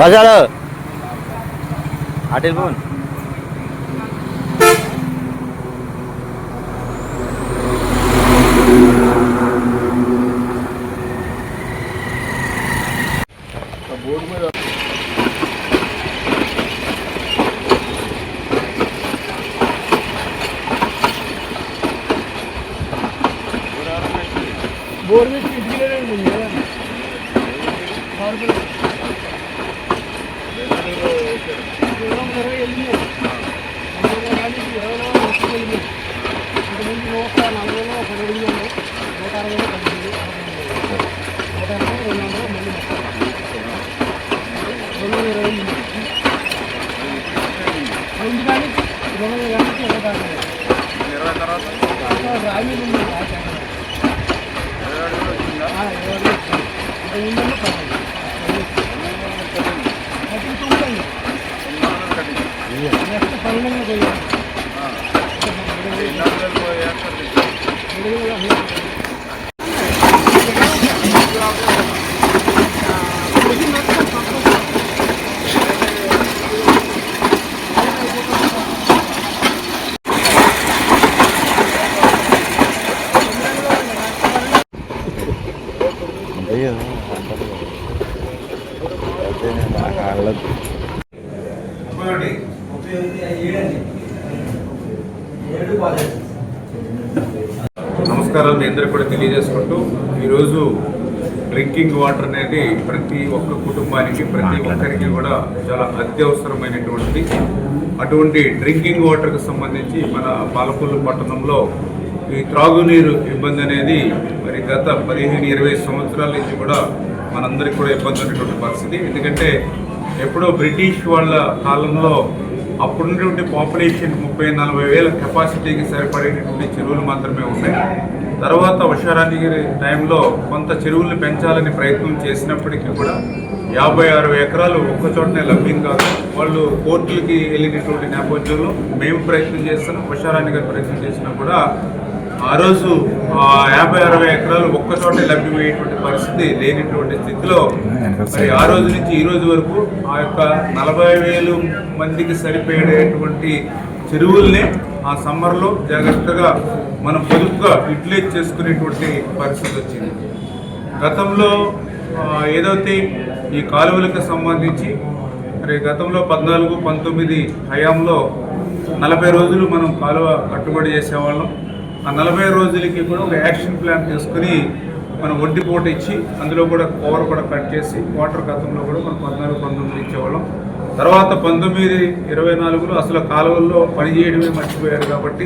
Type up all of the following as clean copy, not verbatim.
బజారు అటు వెళ్ళిపోను. బోర్డు మీద బోర్డు మీద నమస్కారాలు మీ అందరికీ కూడా తెలియజేసుకుంటూ ఈరోజు డ్రింకింగ్ వాటర్ అనేది ప్రతి ఒక్క కుటుంబానికి ప్రతి ఒక్కరికి కూడా చాలా అత్యవసరమైనటువంటిది. అటువంటి డ్రింకింగ్ వాటర్కి సంబంధించి మన పాలకొల్లు పట్టణంలో ఈ త్రాగునీరు ఇబ్బంది అనేది మరి గత 15-20 సంవత్సరాల నుంచి కూడా మనందరికీ కూడా ఇబ్బంది ఉన్నటువంటి పరిస్థితి. ఎందుకంటే ఎప్పుడో బ్రిటిష్ వాళ్ళ కాలంలో అప్పుడున్నటువంటి పాపులేషన్ 30-40 వేల కెపాసిటీకి సరిపడేటటువంటి చెరువులు మాత్రమే ఉన్నాయి. తర్వాత వర్షారాణిగిరి టైంలో కొంత చెరువులను పెంచాలని ప్రయత్నం చేసినప్పటికీ కూడా 56 ఎకరాలు ఒక్కచోటనే లభ్యం కాదు. వాళ్ళు కోర్టులకి వెళ్ళినటువంటి నేపథ్యంలో మేము ప్రయత్నం చేస్తున్నాం, వర్షారాణిగిరి ప్రయత్నం చేసినా కూడా ఆ రోజు 50-60 ఎకరాలు ఒక్కచోటే లభ్యమయ్యేటువంటి పరిస్థితి లేనిటువంటి స్థితిలో మరి ఆ రోజు నుంచి ఈ రోజు వరకు ఆ యొక్క 40,000 మందికి సరిపోయేటువంటి చెరువుల్ని ఆ సమ్మర్లో జాగ్రత్తగా మనం పొదుపుగా యూటిలైజ్ చేసుకునేటువంటి పరిస్థితి వచ్చింది. గతంలో ఏదైతే ఈ కాలువలకు సంబంధించి మరి గతంలో 14-19 హయాంలో 40 రోజులు మనం కాలువ కట్టుబడి చేసేవాళ్ళం. ఆ 40 రోజులకి కూడా ఒక యాక్షన్ ప్లాన్ తీసుకుని మనం ఒడ్డిపోట ఇచ్చి అందులో కూడా కవర్ కూడా కట్ చేసి వాటర్ గతంలో కూడా మనం 14-19 ఇచ్చేవాళ్ళం. తర్వాత 19-24లో అసలు కాలువల్లో పనిచేయడమే మర్చిపోయారు కాబట్టి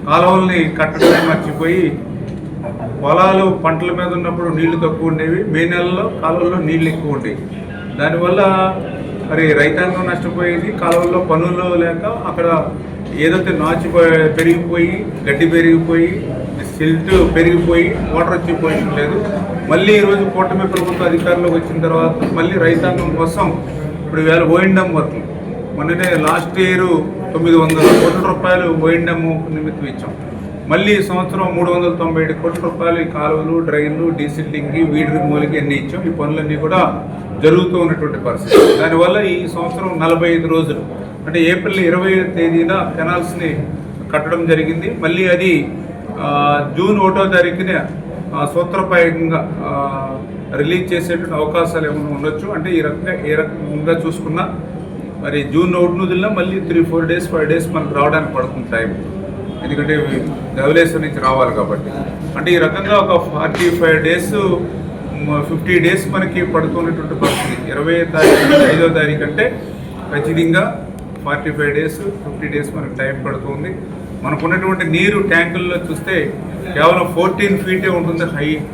కాలువల్ని కట్టడమే మర్చిపోయి పొలాలు పంటల మీద ఉన్నప్పుడు నీళ్లు తక్కువ ఉండేవి, మే నెలలో కాలువల్లో నీళ్లు ఎక్కువ ఉండేవి. దానివల్ల మరి రైతాంగం నష్టపోయేది. కాలువల్లో పనులు లేక అక్కడ ఏదైతే పెరిగిపోయి గడ్డి పెరిగిపోయి సిల్ట్ పెరిగిపోయి వాటర్ వచ్చిపోయలేదు. మళ్ళీ ఈరోజు కూటమి ప్రభుత్వ అధికారంలోకి వచ్చిన తర్వాత మళ్ళీ రైతాంగం కోసం ఇప్పుడు వేళ ఓఎండ్ఎం వర్క్లు మొన్ననే లాస్ట్ ఇయర్ 900 కోట్ల రూపాయలు ఓఎండ్ఎం నిమిత్తం ఇచ్చాం. మళ్ళీ ఈ సంవత్సరం 397 కోట్ల రూపాయలు ఈ కాలువలు, డ్రైన్లు, డీసిల్టింగ్కి, వీడ్ రిమూవల్కి అన్నీ ఇచ్చాం. ఈ పనులన్నీ కూడా జరుగుతూ ఉన్నటువంటి పరిస్థితి. దానివల్ల ఈ సంవత్సరం 45 రోజులు అంటే ఏప్రిల్ 20వ తేదీన కెనాల్స్ని కట్టడం జరిగింది. మళ్ళీ అది జూన్ 1వ తారీఖున సూత్రప్రాయంగా రిలీజ్ చేసేటువంటి అవకాశాలు ఏమైనా ఉండొచ్చు. అంటే ఏ రకంగా చూసుకున్నా మరి జూన్ 1 వదిలినా మళ్ళీ 3-4 డేస్ 5 డేస్ మనకు రావడానికి పడుతుంది టైం. ఎందుకంటే ధవళేశ్వరం నుంచి రావాలి కాబట్టి. అంటే ఈ రకంగా ఒక 45 డేస్ 50 డేస్ మనకి పడుతున్నటువంటి పరిస్థితి. 20వ తారీఖు 5వ తారీఖు అంటే ఖచ్చితంగా 45 డేస్ 50 డేస్ మనకు టైం పడుతుంది. మనకున్నటువంటి నీరు ట్యాంకుల్లో చూస్తే కేవలం 14 ఫీటే ఉంటుంది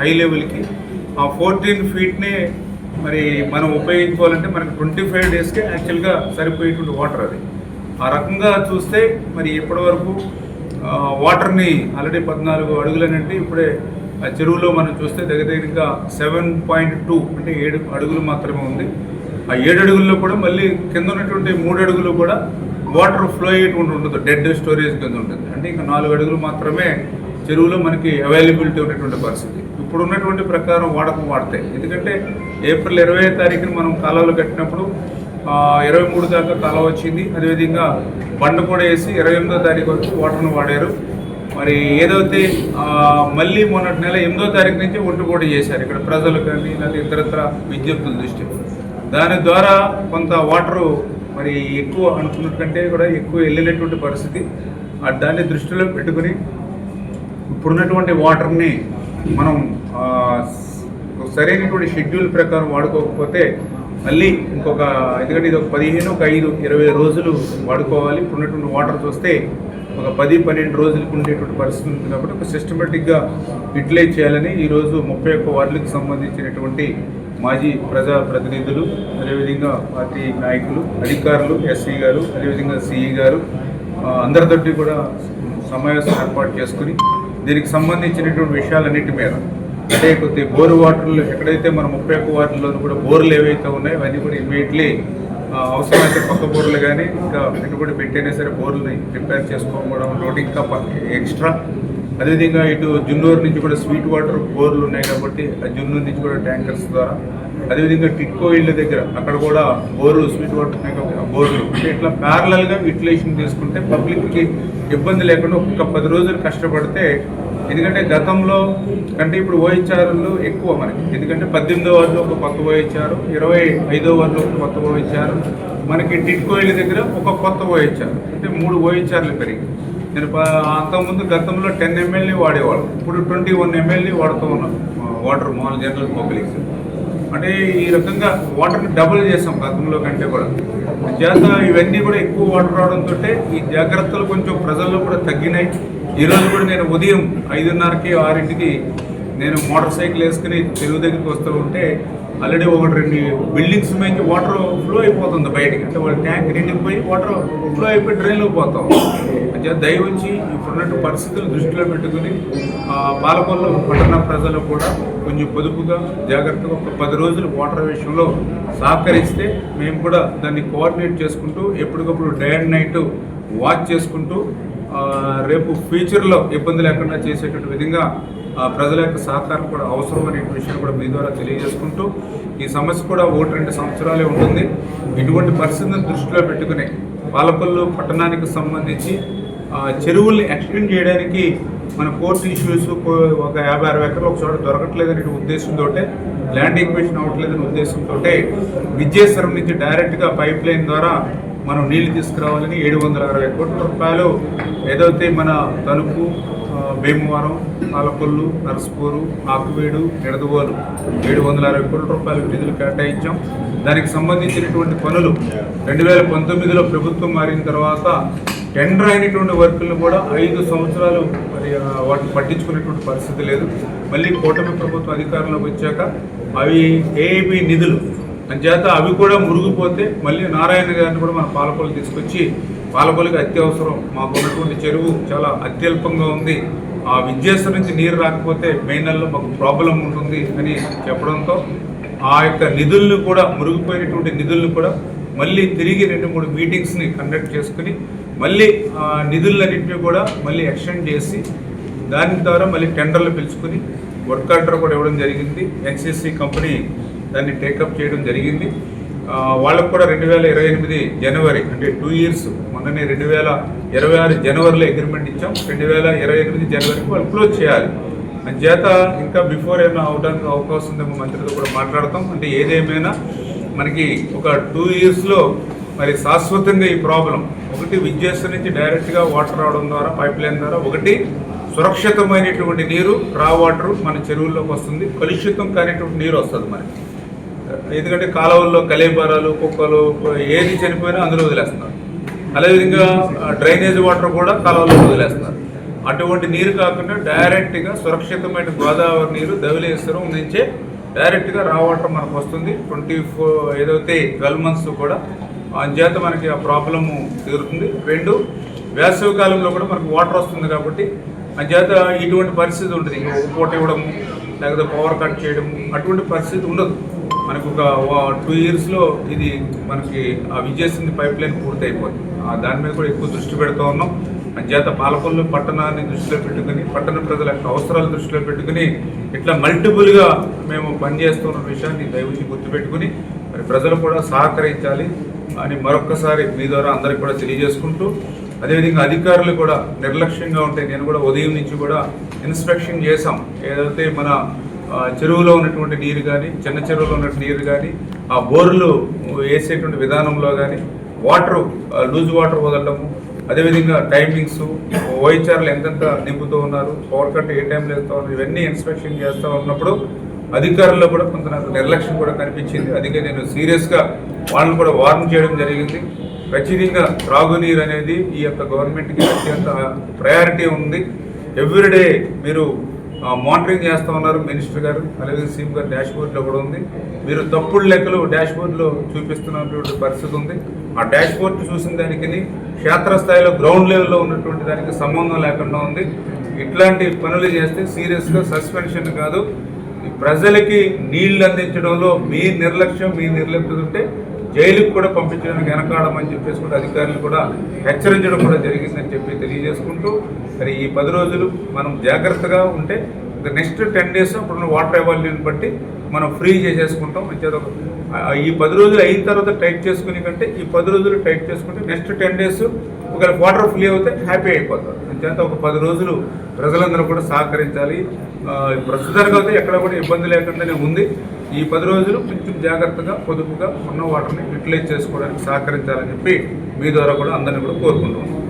హై లెవెల్కి. ఆ 14 ఫీట్నే మరి మనం ఉపయోగించుకోవాలంటే మనకి 25 డేస్కే యాక్చువల్గా సరిపోయేటువంటి వాటర్ అది. ఆ రకంగా చూస్తే మరి ఇప్పటివరకు వాటర్ని ఆల్రెడీ 14 అడుగులనంటే ఇప్పుడే ఆ చెరువులో మనం చూస్తే దగ్గరగా 7.2 అంటే 7 అడుగులు మాత్రమే ఉంది. ఆ 7 అడుగుల్లో కూడా మళ్ళీ కింద ఉన్నటువంటి 3 అడుగులు కూడా వాటర్ ఫ్లో అయ్యేటువంటి ఉండదు, డెడ్ స్టోరేజ్ కింద ఉంటుంది. అంటే ఇంకా 4 అడుగులు మాత్రమే చెరువులో మనకి అవైలబిలిటీ ఉన్నటువంటి పరిస్థితి. ఇప్పుడు ఉన్నటువంటి ప్రకారం వాడతాయి. ఎందుకంటే ఏప్రిల్ 20వ తారీఖున మనం కాలువలు కట్టినప్పుడు 23 దాకా కాలం వచ్చింది. అదేవిధంగా బండ కూడా వేసి 28వ తారీఖు వరకు వాటర్ను వాడారు. మరి ఏదైతే మళ్ళీ మొన్నటి నెల 8వ తారీఖు నుంచి ఒట్టు కూడా చేశారు ఇక్కడ ప్రజలు కానీ లేదా ఇతరత్ర విజ్ఞప్తుల దృష్టి. దాని ద్వారా కొంత వాటరు మరి ఎక్కువ అనుకున్న కంటే కూడా ఎక్కువ వెళ్ళినటువంటి పరిస్థితి. దాన్ని దృష్టిలో పెట్టుకుని ఇప్పుడున్నటువంటి వాటర్ని మనం సరైనటువంటి షెడ్యూల్ ప్రకారం వాడుకోకపోతే మళ్ళీ ఇంకొక, ఎందుకంటే ఇది ఒక 15, ఒక 5, 20 రోజులు వాడుకోవాలి. ఇప్పుడున్నటువంటి వాటర్ చూస్తే ఒక 10-12 రోజులకు ఉండేటువంటి పరిస్థితి ఉంది. కాబట్టి ఒక సిస్టమేటిక్గా యూటిలైజ్ చేయాలని ఈరోజు 31 వార్డులకు సంబంధించినటువంటి మాజీ ప్రజాప్రతినిధులు, అదేవిధంగా పార్టీ నాయకులు, అధికారులు, ఎస్సీ గారు, అదేవిధంగా సిఈ గారు అందరితోటి కూడా సమావేశం ఏర్పాటు చేసుకుని దీనికి సంబంధించినటువంటి విషయాలన్నిటి మీద, అంటే కొద్ది బోరు వాటర్లు ఎక్కడైతే మన 31 వార్డుల్లోనూ కూడా బోర్లు ఏవైతే ఉన్నాయో అవన్నీ కూడా ఇమీడియట్లీ అవసరమైతే కొత్త బోర్లు కానీ ఇంకా పెట్టుబడి పెట్టైనా సరే బోర్లని రిపేర్ చేసుకోవడం, ఒకటి ఇంకా ఎక్స్ట్రా. అదేవిధంగా ఇటు జున్నూరు నుంచి కూడా స్వీట్ వాటర్ బోర్లు ఉన్నాయి కాబట్టి ఆ జున్నూరు నుంచి కూడా ట్యాంకర్స్ ద్వారా, అదేవిధంగా టిట్కో ఇళ్ళ దగ్గర అక్కడ కూడా బోర్లు స్వీట్ వాటర్ ఉన్నాయి కాబట్టి బోర్లు, అంటే ఇట్లా ప్యారలల్గా యూటిలైజేషన్ చేసుకుంటే పబ్లిక్కి ఇబ్బంది లేకుండా ఒక 10 రోజులు కష్టపడితే, ఎందుకంటే గతంలో కంటే ఇప్పుడు ఓహెచ్ఆర్లు ఎక్కువ మనకి, ఎందుకంటే 18వ వార్డులో ఒక కొత్త ఓహెచ్ఆర్, 25వ వార్డులో ఒక కొత్త ఓహెచ్ఆర్, మనకి టిట్కో ఇళ్ళ దగ్గర ఒక కొత్త ఓహెచ్ఆర్, అంటే 3 ఓహెచ్ఆర్లు పెరిగి. నేను అంతకుముందు గతంలో 10 ml వాడేవాళ్ళం, ఇప్పుడు 21 ml వాడుతూ ఉన్నాం వాటర్ మామూలు జనరల్ పబ్లిక్. అంటే ఈ రకంగా వాటర్ని డబుల్ చేసాం గతంలో కంటే కూడా. చేత ఇవన్నీ కూడా ఎక్కువ వాటర్ రావడంతో ఈ జాగ్రత్తలు కొంచెం ప్రజల్లో కూడా తగ్గినాయి. ఈరోజు కూడా నేను ఉదయం 5:30కి 6ంటికి నేను మోటార్ సైకిల్ వేసుకుని చెరువు దగ్గరికి వస్తూ ఉంటే ఆల్రెడీ 1-2 బిల్డింగ్స్ మీద వాటర్ ఫ్లో అయిపోతుంది బయటికి, అంటే వాళ్ళ ట్యాంక్ నిండిపోయి వాటర్ ఫ్లో అయిపోయి డ్రైన్లో పోతాం. అంటే దయవుంచి ఇప్పుడున్నట్టు పరిస్థితులు దృష్టిలో పెట్టుకుని పాలకొల్లు పట్టణ ప్రజలు కూడా కొంచెం పొదుపుగా జాగ్రత్తగా ఒక 10 రోజులు వాటర్ విషయంలో సహకరిస్తే మేము కూడా దాన్ని కోఆర్డినేట్ చేసుకుంటూ ఎప్పటికప్పుడు డే అండ్ నైట్ వాచ్ చేసుకుంటూ రేపు ఫ్యూచర్లో ఇబ్బంది లేకుండా చేసేటువంటి విధంగా ప్రజల యొక్క సహకారం కూడా అవసరం అనే విషయాన్ని కూడా మీ ద్వారా తెలియజేసుకుంటూ, ఈ సమస్య కూడా 1-2 సంవత్సరాలే ఉంటుంది. ఇటువంటి పరిస్థితిని దృష్టిలో పెట్టుకుని పాలకొల్లు పట్టణానికి సంబంధించి చెరువుల్ని ఎక్స్టెండ్ చేయడానికి మన కోర్టు ఇష్యూస్ ఒక 50-60 ఎకరాలు ఒక చోట దొరకట్లేదనే ఉద్దేశంతో, ల్యాండ్ ఎక్విజిషన్ అవ్వట్లేదనే ఉద్దేశంతో విద్యేశ్వరం నుంచి డైరెక్ట్గా పైప్ లైన్ ద్వారా మనం నీళ్లు తీసుకురావాలని 760 కోట్ల రూపాయలు ఏదైతే మన తణుకు, భీమవరం, పాలకొల్లు, నర్సపూరు, ఆకువేడు, నిడదవోలు 760 కోట్ల రూపాయలకు నిధులు కేటాయించాం. దానికి సంబంధించినటువంటి పనులు 2019లో ప్రభుత్వం మారిన తర్వాత టెండర్ అయినటువంటి వర్కులను కూడా 5 సంవత్సరాలు మరి వాటిని పట్టించుకునేటువంటి పరిస్థితి లేదు. మళ్ళీ కూటమి ప్రభుత్వం అధికారంలోకి వచ్చాక అవి ఏబీ నిధులు అంచేత అవి కూడా మురిగిపోతే మళ్ళీ నారాయణ గారిని కూడా మన పాలకొల్లు తీసుకొచ్చి, పాలకొల్లుకి అత్యవసరం, మాకు ఉన్నటువంటి చెరువు చాలా అత్యల్పంగా ఉంది, ఆ విద్యేశ్వరం నుంచి నీరు రాకపోతే మే నెలలో మాకు ప్రాబ్లం ఉంటుంది అని చెప్పడంతో ఆ యొక్క నిధులను కూడా, మురిగిపోయినటువంటి నిధులను కూడా మళ్ళీ తిరిగి 2-3 మీటింగ్స్ని కండక్ట్ చేసుకుని మళ్ళీ నిధులన్నింటినీ కూడా మళ్ళీ ఎక్స్టెండ్ చేసి దాని ద్వారా మళ్ళీ టెండర్లు పిలుచుకుని వర్క్ ఆర్డర్ కూడా ఇవ్వడం జరిగింది. ఎన్సీసీ కంపెనీ దాన్ని టేకప్ చేయడం జరిగింది. వాళ్ళకు కూడా 2028 జనవరి, అంటే 2 years, మొన్ననే 2026 జనవరిలో అగ్రిమెంట్ ఇచ్చాం. 2028 జనవరికి వాళ్ళు క్లోజ్ చేయాలి. అంచేత ఇంకా బిఫోర్ ఏమైనా అవడానికి అవకాశం ఉందేమో మంత్రితో కూడా మాట్లాడతాం. అంటే ఏదేమైనా మనకి ఒక 2 yearsలో మరి శాశ్వతంగా ఈ ప్రాబ్లం, ఒకటి విద్యేశ్వరం నుంచి డైరెక్ట్గా వాటర్ రావడం ద్వారా పైప్ లైన్ ద్వారా, ఒకటి సురక్షితమైనటువంటి నీరు రా వాటర్ మన చెరువుల్లోకి వస్తుంది, కలుషితం కానిటువంటి నీరు వస్తుంది మనకి. ఎందుకంటే కాలువల్లో కలేబరాలు, కుక్కలు ఏది చనిపోయినా అందులో వదిలేస్తున్నారు. అదేవిధంగా డ్రైనేజ్ వాటర్ కూడా కాలువల్లో వదిలేస్తున్నారు. అటువంటి నీరు కాకుండా డైరెక్ట్గా సురక్షితమైన గోదావరి నీరు ధవళేశ్వరం నుంచే డైరెక్ట్గా రా వాటర్ మనకు వస్తుంది. 12 months కూడా అంచేత మనకి ఆ ప్రాబ్లము తీరుతుంది. 2 వేసవి కాలంలో కూడా మనకు వాటర్ వస్తుంది కాబట్టి అంచేత ఇటువంటి పరిస్థితి ఉంటుంది. ఇంకా ఒక పూట ఇవ్వడము లేకపోతే పవర్ కట్ చేయడము అటువంటి పరిస్థితి ఉండదు. మనకు ఒక 2 yearsలో ఇది మనకి ఆ విద్యేశ్వరం పైప్ లైన్ పూర్తి అయిపోతుంది. దాని మీద కూడా ఎక్కువ దృష్టి పెడుతూ ఉన్నాం. అంచేత పాలకొల్లు పట్టణాన్ని దృష్టిలో పెట్టుకుని, పట్టణ ప్రజల యొక్క అవసరాలు దృష్టిలో పెట్టుకుని ఇట్లా మల్టిపుల్గా మేము పనిచేస్తున్న విషయాన్ని దయవుంచి గుర్తుపెట్టుకుని మరి ప్రజలు కూడా సహకరించాలి. అని మరొక్కసారి మీ ద్వారా అందరికి కూడా తెలియజేసుకుంటూ, అదేవిధంగా అధికారులు కూడా నిర్లక్ష్యంగా ఉంటే నేను కూడా ఉదయం నుంచి కూడా ఇన్స్పెక్షన్ చేశాం. ఏదైతే మన చెరువులో ఉన్నటువంటి నీరు కానీ, చిన్న చెరువులో ఉన్నటువంటి నీరు కానీ, ఆ బోర్లు వేసేటువంటి విధానంలో కానీ వాటర్ లూజ్ వాటర్ వదలడము, అదేవిధంగా టైమింగ్స్, ఓహెచ్ఆర్లు ఎంతెంత నింపుతూ ఉన్నారు, పవర్ కట్ ఏ టైంలో వేస్తూ ఉన్నారు, ఇవన్నీ ఇన్స్పెక్షన్ చేస్తూ ఉన్నప్పుడు అధికారుల్లో కూడా కొంత నాకు నిర్లక్ష్యం కూడా కనిపించింది. అందుకే నేను సీరియస్గా వాళ్ళని కూడా వార్న్ చేయడం జరిగింది. ఖచ్చితంగా త్రాగునీరు అనేది ఈ యొక్క గవర్నమెంట్కి అత్యంత ప్రయారిటీ ఉంది. ఎవ్రీడే మీరు మానిటరింగ్ చేస్తూ ఉన్నారు మినిస్టర్ గారు, అలాగే సీఎం గారు డాష్బోర్డ్లో కూడా ఉంది. మీరు తప్పుడు లెక్కలు డాష్బోర్డ్లో చూపిస్తున్నటువంటి పరిస్థితి ఉంది. ఆ డాష్బోర్డ్ చూసిన దానికి క్షేత్రస్థాయిలో గ్రౌండ్ లెవెల్లో ఉన్నటువంటి దానికి సంబంధం లేకుండా ఉంది. ఇట్లాంటి పనులు చేస్తే సీరియస్గా సస్పెన్షన్ కాదు, ప్రజలకి నీళ్లు అందించడంలో మీ నిర్లక్ష్యం, మీ నిర్లిప్తత ఉంటే జైలుకు కూడా పంపించడానికి వెనకాడమని చెప్పేసి కూడా అధికారులు కూడా హెచ్చరించడం కూడా జరిగిందని చెప్పి తెలియజేసుకుంటూ, మరి ఈ 10 రోజులు మనం జాగ్రత్తగా ఉంటే నెక్స్ట్ 10 days అప్పుడున్న వాటర్ అవైలబిలిటీని బట్టి మనం ఫ్రీ చేసేసుకుంటాం. ఈ 10 రోజులు అయిన తర్వాత టైట్ చేసుకునే కంటే ఈ 10 రోజులు టైట్ చేసుకుంటే నెక్స్ట్ 10 days ఒకవేళ వాటర్ ఫ్రీ అవుతే హ్యాపీ అయిపోతారు. అంచేత ఒక 10 రోజులు ప్రజలందరూ కూడా సహకరించాలి. ప్రస్తుతానికి అయితే ఎక్కడ కూడా ఇబ్బంది లేకుండానే ఉంది. ఈ 10 రోజులు కొంచెం జాగ్రత్తగా పొదుపుగా ఉన్న వాటర్ని యూటిలైజ్ చేసుకోవడానికి సహకరించాలని చెప్పి మీ ద్వారా కూడా అందరినీ కూడా కోరుకుంటున్నాం.